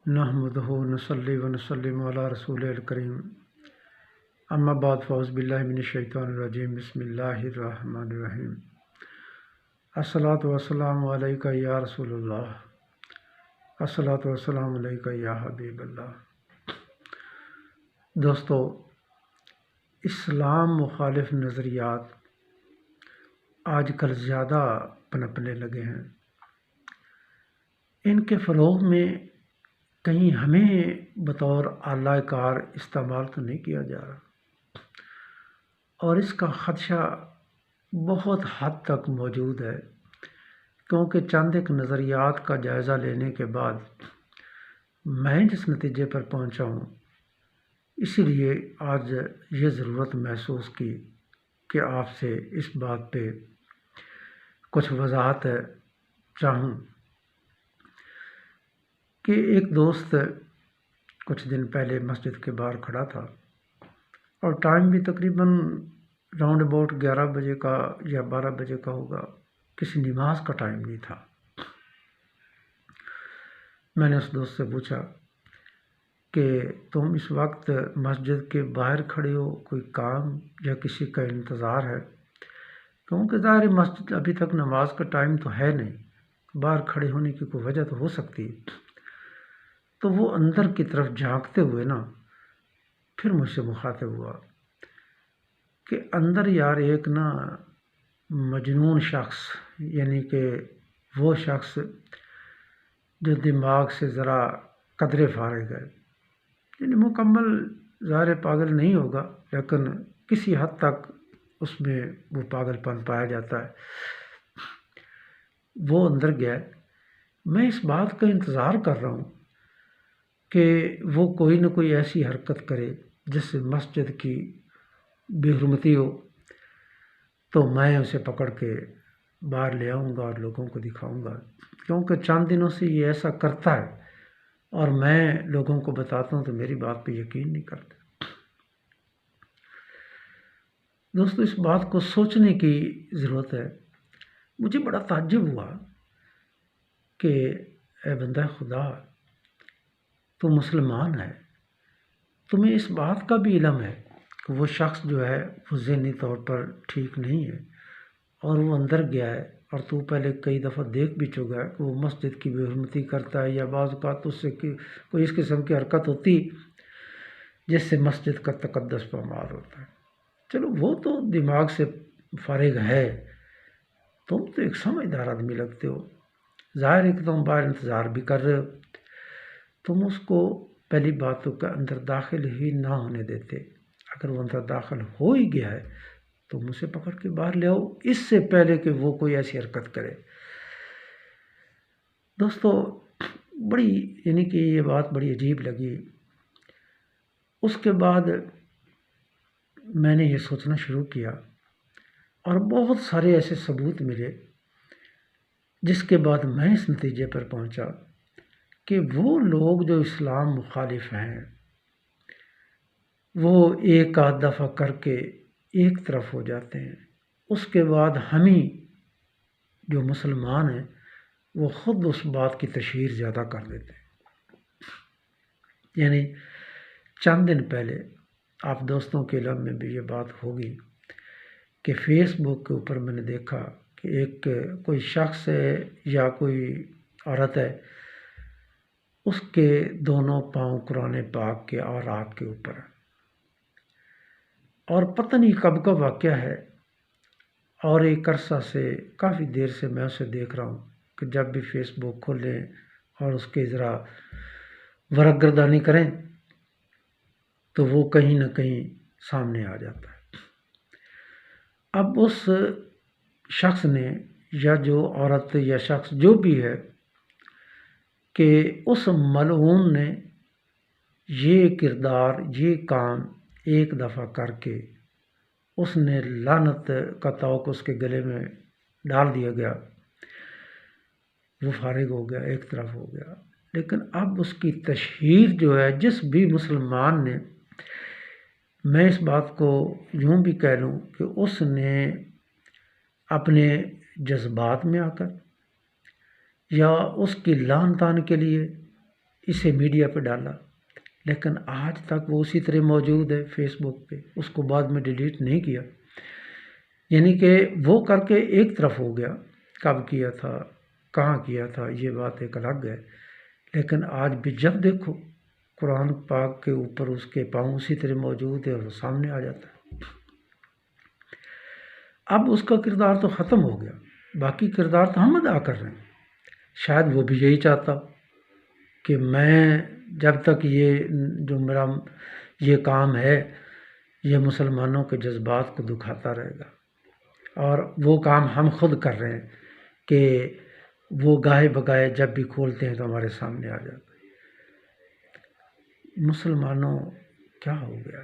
نحمدہ ونصلی ونسلم علی رسول الکریم اما بعد فاعوذ باللہ من الشیطان الرجیم بسم اللہ الرحمن الرحیم الصلاۃ والسلام علیکہ یا رسول اللہ الصلاۃ والسلام علیکہ یا حبیب اللہ۔ دوستو، اسلام مخالف نظریات آج کل زیادہ پنپنے لگے ہیں۔ ان کے فروغ میں کہیں ہمیں بطور اعلی کار استعمال تو نہیں کیا جا رہا، اور اس کا خدشہ بہت حد تک موجود ہے، کیونکہ چند ایک نظریات کا جائزہ لینے کے بعد میں جس نتیجے پر پہنچا ہوں، اسی لیے آج یہ ضرورت محسوس کی کہ آپ سے اس بات پہ کچھ وضاحت چاہوں کہ ایک دوست کچھ دن پہلے مسجد کے باہر کھڑا تھا، اور ٹائم بھی تقریباً راؤنڈ اباؤٹ 11 بجے کا یا 12 بجے کا ہوگا، کسی نماز کا ٹائم نہیں تھا۔ میں نے اس دوست سے پوچھا کہ تم اس وقت مسجد کے باہر کھڑے ہو، کوئی کام یا کسی کا انتظار ہے؟ کیونکہ ظاہر مسجد ابھی تک نماز کا ٹائم تو ہے نہیں، باہر کھڑے ہونے کی کوئی وجہ تو ہو سکتی ہے۔ تو وہ اندر کی طرف جھانکتے ہوئے پھر مجھ سے مخاطب ہوا کہ اندر یار ایک مجنون شخص، یعنی کہ وہ شخص جو دماغ سے ذرا قدرے فارغ ہے، یعنی مکمل ظاہر پاگل نہیں ہوگا، لیکن کسی حد تک اس میں وہ پاگل پن پایا جاتا ہے، وہ اندر گیا۔ میں اس بات کا انتظار کر رہا ہوں کہ وہ کوئی نہ کوئی ایسی حرکت کرے جس سے مسجد کی بے حرمتی ہو، تو میں اسے پکڑ کے باہر لے آؤں گا اور لوگوں کو دکھاؤں گا، کیونکہ چند دنوں سے یہ ایسا کرتا ہے، اور میں لوگوں کو بتاتا ہوں تو میری بات پہ یقین نہیں کرتے۔ دوستو، اس بات کو سوچنے کی ضرورت ہے۔ مجھے بڑا تعجب ہوا کہ اے بندہ خدا، تو مسلمان ہے، تمہیں اس بات کا بھی علم ہے کہ وہ شخص جو ہے وہ ذہنی طور پر ٹھیک نہیں ہے، اور وہ اندر گیا ہے، اور تو پہلے کئی دفعہ دیکھ بھی چکا ہے کہ وہ مسجد کی بے حرمتی کرتا ہے، یا بعض اوقات اس سے کوئی اس قسم کی حرکت ہوتی جس سے مسجد کا تقدس پامال ہوتا ہے۔ چلو وہ تو دماغ سے فارغ ہے، تم تو ایک سمجھدار آدمی لگتے ہو، ظاہر ہے کہ تم باہر انتظار بھی کر رہے ہو، تم اس کو پہلی باتوں کا اندر داخل ہی نہ ہونے دیتے۔ اگر وہ اندر داخل ہو ہی گیا ہے تو اسے پکڑ کے باہر لے آؤ، اس سے پہلے کہ وہ کوئی ایسی حرکت کرے۔ دوستو، یعنی کہ یہ بات بڑی عجیب لگی۔ اس کے بعد میں نے یہ سوچنا شروع کیا، اور بہت سارے ایسے ثبوت ملے، جس کے بعد میں اس نتیجے پر پہنچا کہ وہ لوگ جو اسلام مخالف ہیں، وہ ایک آدھ دفعہ کر کے ایک طرف ہو جاتے ہیں، اس کے بعد ہمیں جو مسلمان ہیں وہ خود اس بات کی تشہیر زیادہ کر دیتے ہیں۔ یعنی چند دن پہلے آپ دوستوں کے علم میں بھی یہ بات ہوگی کہ فیس بک کے اوپر میں نے دیکھا کہ کوئی شخص ہے یا کوئی عورت ہے، اس کے دونوں پاؤں قرآن پاک کے اوراق کے اوپر، اور پتہ نہیں کب کا واقعہ ہے، اور ایک عرصہ سے کافی دیر سے میں اسے دیکھ رہا ہوں کہ جب بھی فیس بک کھولیں اور اس کے ذرا ورق گردانی کریں تو وہ کہیں نہ کہیں سامنے آ جاتا ہے۔ اب اس شخص نے، یا جو عورت یا شخص جو بھی ہے، کہ اس ملعون نے یہ کردار، یہ کام ایک دفعہ کر کے اس نے لعنت کا طوق اس کے گلے میں ڈال دیا گیا، وہ فارغ ہو گیا، ایک طرف ہو گیا۔ لیکن اب اس کی تشہیر جو ہے، جس بھی مسلمان نے، میں اس بات کو یوں بھی کہہ لوں کہ اس نے اپنے جذبات میں آ کر، یا اس کی لعن طعن کے لیے، اسے میڈیا پہ ڈالا، لیکن آج تک وہ اسی طرح موجود ہے فیس بک پہ، اس کو بعد میں ڈیلیٹ نہیں کیا۔ یعنی کہ وہ کر کے ایک طرف ہو گیا، کب کیا تھا، کہاں کیا تھا، یہ بات ایک الگ ہے، لیکن آج بھی جب دیکھو قرآن پاک کے اوپر اس کے پاؤں اسی طرح موجود ہے اور وہ سامنے آ جاتا ہے۔ اب اس کا کردار تو ختم ہو گیا، باقی کردار تو ہم ادا کر رہے ہیں۔ شاید وہ بھی یہی چاہتا کہ میں جب تک یہ جو میرا یہ کام ہے یہ مسلمانوں کے جذبات کو دکھاتا رہے گا، اور وہ کام ہم خود کر رہے ہیں کہ وہ گاہے بگاہے جب بھی کھولتے ہیں تو ہمارے سامنے آ جاتا ہے۔ مسلمانوں کیا ہو گیا؟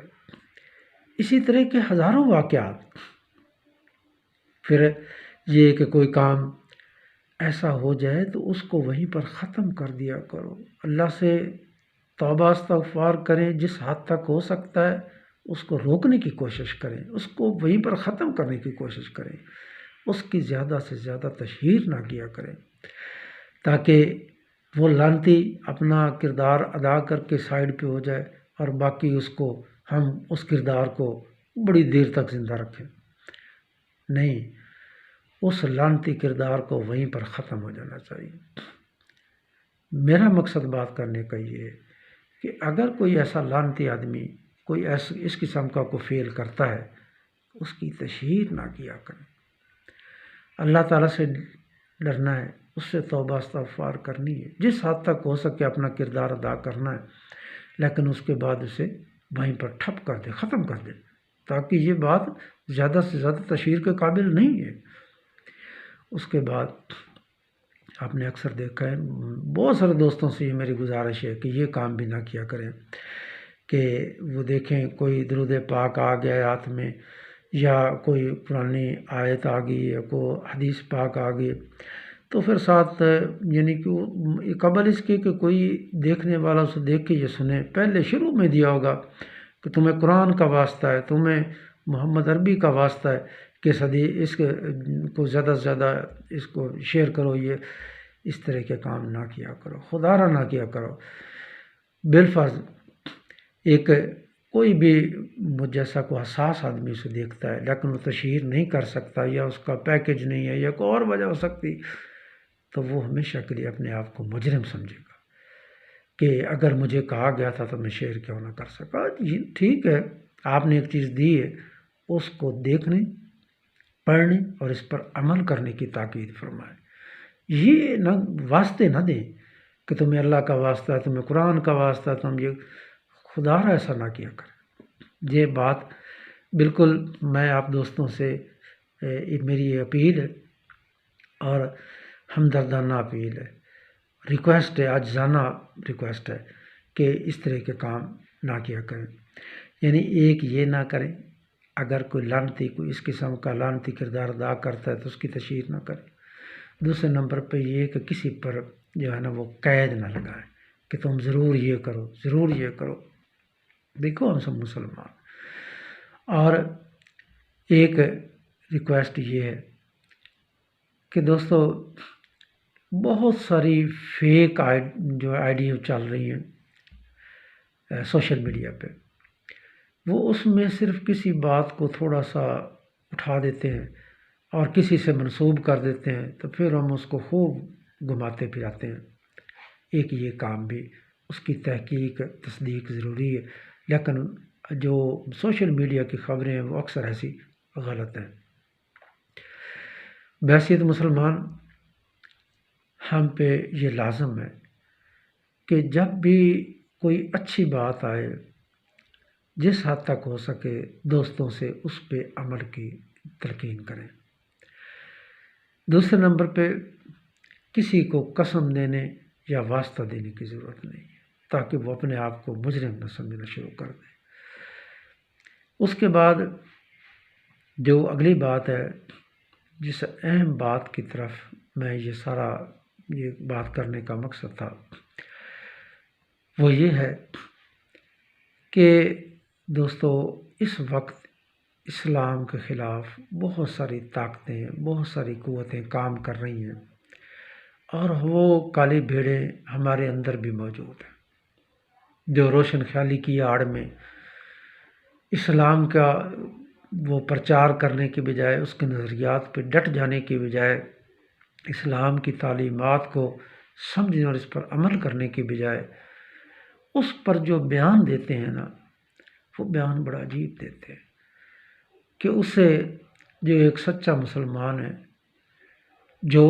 اسی طرح کے ہزاروں واقعات۔ پھر یہ کہ کوئی کام ایسا ہو جائے تو اس کو وہیں پر ختم کر دیا کرو، اللہ سے توبہ استغفار کریں، جس حد تک ہو سکتا ہے اس کو روکنے کی کوشش کریں، اس کو وہیں پر ختم کرنے کی کوشش کریں، اس کی زیادہ سے زیادہ تشہیر نہ کیا کریں، تاکہ وہ لعنتی اپنا کردار ادا کر کے سائڈ پہ ہو جائے اور باقی اس کو ہم اس کردار کو بڑی دیر تک زندہ رکھیں۔ نہیں، اس لعنتی کردار کو وہیں پر ختم ہو جانا چاہیے۔ میرا مقصد بات کرنے کا یہ ہے کہ اگر کوئی ایسا لعنتی آدمی کوئی اس قسم کا کو فعل کرتا ہے، اس کی تشہیر نہ کیا کریں۔ اللہ تعالیٰ سے ڈرنا ہے، اس سے توبہ استغفار کرنی ہے، جس حد تک ہو سکے اپنا کردار ادا کرنا ہے، لیکن اس کے بعد اسے وہیں پر ٹھپ کر دے، ختم کر دے، تاکہ یہ بات زیادہ سے زیادہ تشہیر کے قابل نہیں ہے۔ اس کے بعد آپ نے اکثر دیکھا ہے، بہت سارے دوستوں سے یہ میری گزارش ہے کہ یہ کام بھی نہ کیا کریں کہ وہ دیکھیں کوئی درود پاک آ گیا ہاتھ میں، یا کوئی پرانی آیت آ گئی، یا کوئی حدیث پاک آ گئی، تو پھر ساتھ یعنی کہ قبل اس کے کہ کوئی دیکھنے والا اسے دیکھ کے یہ سنے، پہلے شروع میں دیا ہوگا کہ تمہیں قرآن کا واسطہ ہے، تمہیں محمد عربی کا واسطہ ہے کہ اس کو زیادہ سے زیادہ اس کو شیئر کرو، یہ اس طرح کے کام نہ کیا کرو، خدا را نہ کیا کرو۔ بالفرض ایک کوئی بھی مجھ جیسا کوئی حساس آدمی اسے دیکھتا ہے لیکن وہ تشہیر نہیں کر سکتا، یا اس کا پیکج نہیں ہے، یا کوئی اور وجہ ہو سکتی، تو وہ ہمیشہ کے لیے اپنے آپ کو مجرم سمجھے گا کہ اگر مجھے کہا گیا تھا تو میں شیئر کیوں نہ کر سکا۔ ٹھیک ہے، آپ نے ایک چیز دی ہے، اس کو دیکھنے، پڑھنے اور اس پر عمل کرنے کی تاکید فرمائے۔ یہ نہ واسطے نہ دیں کہ تمہیں اللہ کا واسطہ ہے، تمہیں قرآن کا واسطہ ہے، تم یہ خدا را ایسا نہ کیا کریں۔ یہ بات بالکل میں آپ دوستوں سے میری یہ اپیل ہے، اور ہمدردانہ اپیل ہے، ریکویسٹ ہے، عاجزانہ ریکویسٹ ہے کہ اس طرح کے کام نہ کیا کریں۔ یعنی ایک یہ نہ کریں، اگر کوئی لعنتی کوئی اس قسم کا لعنتی کردار ادا کرتا ہے تو اس کی تشہیر نہ کریں۔ دوسرے نمبر پہ یہ کہ کسی پر جو ہے نا وہ قید نہ لگائیں کہ تم ضرور یہ کرو، ضرور یہ کرو۔ دیکھو ہم سب مسلمان۔ اور ایک ریکویسٹ یہ ہے کہ دوستو، بہت ساری فیک جو آئیڈیا چل رہی ہیں سوشل میڈیا پہ، وہ اس میں صرف کسی بات کو تھوڑا سا اٹھا دیتے ہیں اور کسی سے منسوب کر دیتے ہیں، تو پھر ہم اس کو خوب گھماتے پھراتے ہیں۔ ایک یہ کام بھی اس کی تحقیق تصدیق ضروری ہے، لیکن جو سوشل میڈیا کی خبریں ہیں وہ اکثر ایسی غلط ہیں۔ بحیثیت مسلمان ہم پہ یہ لازم ہے کہ جب بھی کوئی اچھی بات آئے، جس حد تک ہو سکے دوستوں سے اس پہ عمل کی تلقین کریں۔ دوسرے نمبر پہ کسی کو قسم دینے یا واسطہ دینے کی ضرورت نہیں ہے، تاکہ وہ اپنے آپ کو مجرم نہ سمجھنا شروع کر دیں۔ اس کے بعد جو اگلی بات ہے، جس اہم بات کی طرف میں یہ بات کرنے کا مقصد تھا، وہ یہ ہے کہ دوستو اس وقت اسلام کے خلاف بہت ساری طاقتیں، بہت ساری قوتیں کام کر رہی ہیں، اور وہ کالی بھیڑیں ہمارے اندر بھی موجود ہیں، جو روشن خیالی کی آڑ میں اسلام کا وہ پرچار کرنے کے بجائے، اس کے نظریات پہ ڈٹ جانے کے بجائے، اسلام کی تعلیمات کو سمجھنے اور اس پر عمل کرنے کے بجائے اس پر جو بیان دیتے ہیں نا، وہ بیان بڑا عجیب دیتے ہیں کہ اسے جو ایک سچا مسلمان ہے، جو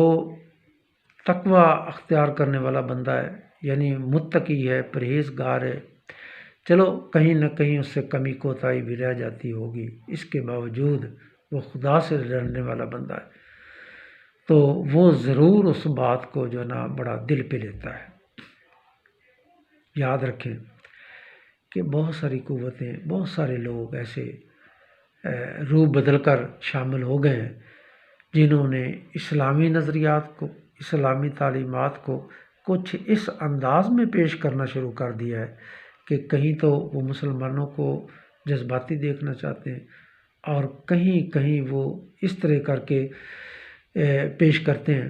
تقوی اختیار کرنے والا بندہ ہے، یعنی متقی ہے، پرہیزگار ہے، چلو کہیں نہ کہیں اس سے کمی کوتاہی بھی رہ جاتی ہوگی، اس کے باوجود وہ خدا سے ڈرنے والا بندہ ہے، تو وہ ضرور اس بات کو جو ہے نا بڑا دل پہ لیتا ہے۔ یاد رکھیں کہ بہت ساری قوتیں، بہت سارے لوگ ایسے روح بدل کر شامل ہو گئے ہیں جنہوں نے اسلامی نظریات کو، اسلامی تعلیمات کو کچھ اس انداز میں پیش کرنا شروع کر دیا ہے کہ کہیں تو وہ مسلمانوں کو جذباتی دیکھنا چاہتے ہیں، اور کہیں کہیں وہ اس طرح کر کے پیش کرتے ہیں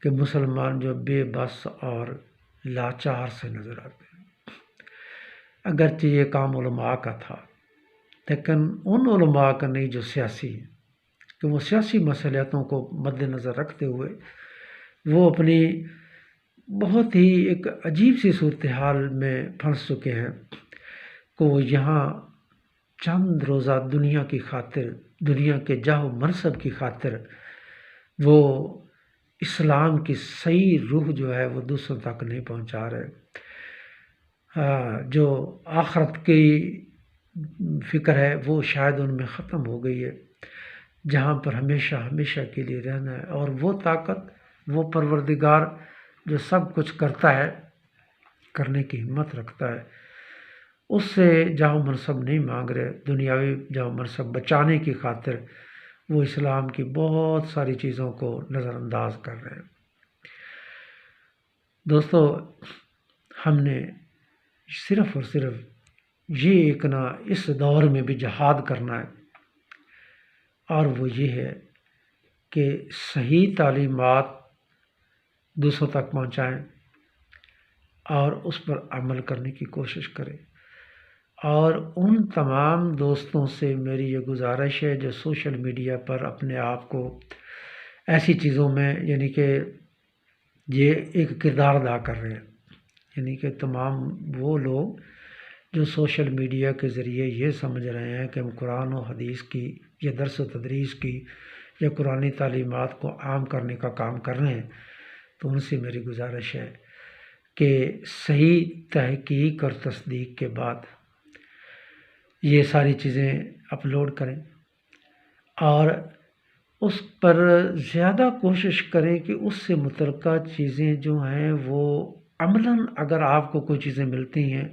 کہ مسلمان جو بے بس اور لاچار سے نظر آتے ہیں۔ اگرچہ یہ کام علماء کا تھا، لیکن ان علماء کا نہیں جو سیاسی ہیں، کہ وہ سیاسی مصالحتوں کو مد نظر رکھتے ہوئے وہ اپنی بہت ہی ایک عجیب سی صورتحال میں پھنس چکے ہیں کہ وہ یہاں چند روزہ دنیا کی خاطر، دنیا کے جاہ و منصب کی خاطر وہ اسلام کی صحیح روح جو ہے وہ دوسروں تک نہیں پہنچا رہے۔ جو آخرت کی فکر ہے وہ شاید ان میں ختم ہو گئی ہے، جہاں پر ہمیشہ ہمیشہ کے لیے رہنا ہے، اور وہ طاقت، وہ پروردگار جو سب کچھ کرتا ہے، کرنے کی ہمت رکھتا ہے، اس سے جاہ و منصب نہیں مانگ رہے، دنیاوی جاہ و منصب بچانے کی خاطر وہ اسلام کی بہت ساری چیزوں کو نظر انداز کر رہے ہیں۔ دوستو، ہم نے صرف اور صرف یہ ایک نہ اس دور میں بھی جہاد کرنا ہے، اور وہ یہ ہے کہ صحیح تعلیمات دوسروں تک پہنچائیں اور اس پر عمل کرنے کی کوشش کریں۔ اور ان تمام دوستوں سے میری یہ گزارش ہے جو سوشل میڈیا پر اپنے آپ کو ایسی چیزوں میں، یعنی کہ یہ ایک کردار ادا کر رہے ہیں، یعنی کہ تمام وہ لوگ جو سوشل میڈیا کے ذریعے یہ سمجھ رہے ہیں کہ ہم قرآن و حدیث کی یا درس و تدریس کی یا قرآنی تعلیمات کو عام کرنے کا کام کر رہے ہیں، تو ان سے میری گزارش ہے کہ صحیح تحقیق اور تصدیق کے بعد یہ ساری چیزیں اپلوڈ کریں، اور اس پر زیادہ کوشش کریں کہ اس سے متعلقہ چیزیں جو ہیں وہ عملاً، اگر آپ کو کوئی چیزیں ملتی ہیں،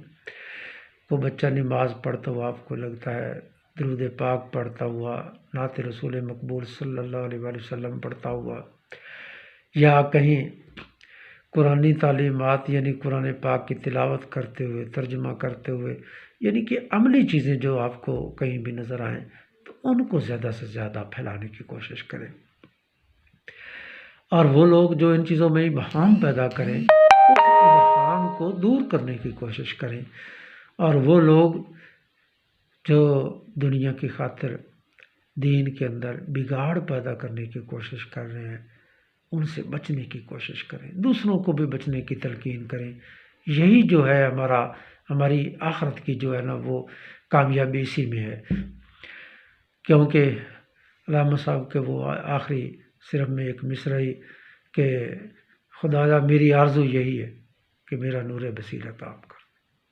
کوئی بچہ نماز پڑھتا ہوا آپ کو لگتا ہے، درود پاک پڑھتا ہوا، نعت رسول مقبول صلی اللہ علیہ وآلہ وسلم پڑھتا ہوا، یا کہیں قرآنی تعلیمات یعنی قرآن پاک کی تلاوت کرتے ہوئے، ترجمہ کرتے ہوئے، یعنی کہ عملی چیزیں جو آپ کو کہیں بھی نظر آئیں، تو ان کو زیادہ سے زیادہ پھیلانے کی کوشش کریں۔ اور وہ لوگ جو ان چیزوں میں ابہام پیدا کریں، اس ابہام کو دور کرنے کی کوشش کریں، اور وہ لوگ جو دنیا کی خاطر دین کے اندر بگاڑ پیدا کرنے کی کوشش کر رہے ہیں، ان سے بچنے کی کوشش کریں، دوسروں کو بھی بچنے کی تلقین کریں۔ یہی جو ہے ہماری آخرت کی جو ہے نا وہ کامیابی اسی میں ہے، کیونکہ علامہ صاحب کے وہ آخری صرف میں ایک مصرعی کہ خدایا میری آرزو یہی ہے کہ میرا نور بصیرت عام کر۔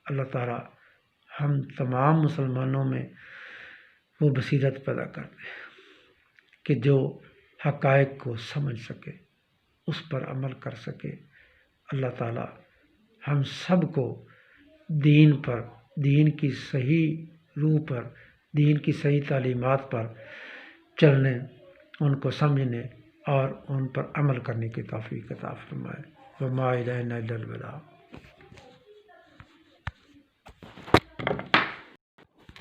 اللہ تعالیٰ ہم تمام مسلمانوں میں وہ بصیرت پیدا کر دے کہ جو حقائق کو سمجھ سکے، اس پر عمل کر سکے۔ اللہ تعالیٰ ہم سب کو دین پر، دین کی صحیح روح پر، دین کی صحیح تعلیمات پر چلنے، ان کو سمجھنے اور ان پر عمل کرنے کی توفیق عطا فرمائے۔ وما الینا الا البلاغ۔